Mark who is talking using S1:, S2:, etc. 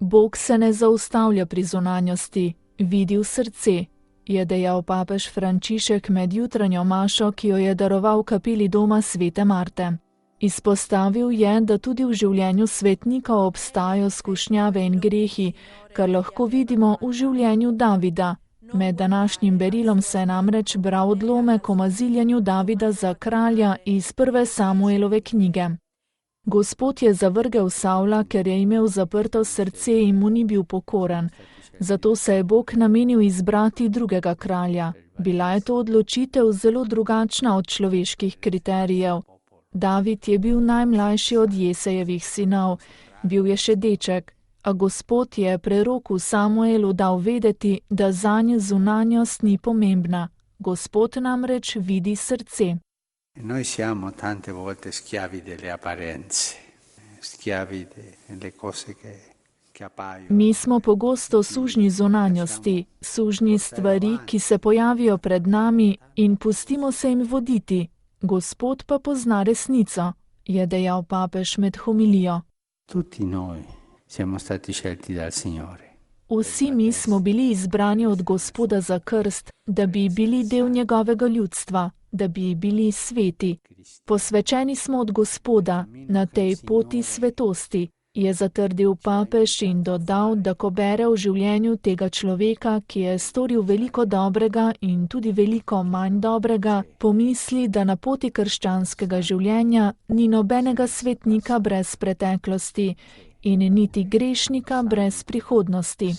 S1: Bog se ne zaustavlja pri zunanjosti, vidi v srce, je dejal papež Frančišek med jutranjo mašo, ki jo je daroval kapeli doma svete Marte. Izpostavil je, da tudi v življenju svetnika obstajajo skušnjave in grehi, kar lahko vidimo v življenju Davida. Med današnjim berilom se je namreč bral odlomek o maziljenju Davida za kralja iz 1. Samuelove knjige. Gospod je zavrgel Savla, ker je imel zaprto srce in mu ni bil pokoren. Zato se je Bog namenil izbrati drugega kralja. Bila je to odločitev zelo drugačna od človeških kriterijev. David je bil najmlajši od Jesejevih sinov, bil je še deček, a Gospod je preroku Samuelu dal vedeti, da zanj zunanjost ni pomembna. Gospod namreč vidi srce.
S2: Noi siamo tante volte schiavi delle apparenze, schiavi delle cose che appaiono.
S1: Mi smo pogosto sužnji zunanjosti, sužnji stvari, ki se pojavijo pred nami in pustimo se jim voditi. Gospod pa pozna resnico, je dejal papež med homilijo.
S2: Tutti noi siamo stati scelti dal Signore.
S1: Vsi mi smo bili izbrani od Gospoda za krst, da bi bili del njegovega ljudstva, da bi bili sveti. Posvečeni smo od Gospoda na tej poti svetosti, je zatrdil papež in dodal, da ko bere v življenju tega človeka, ki je storil veliko dobrega in tudi veliko manj dobrega, pomisli, da na poti krščanskega življenja ni nobenega svetnika brez preteklosti in niti grešnika brez prihodnosti.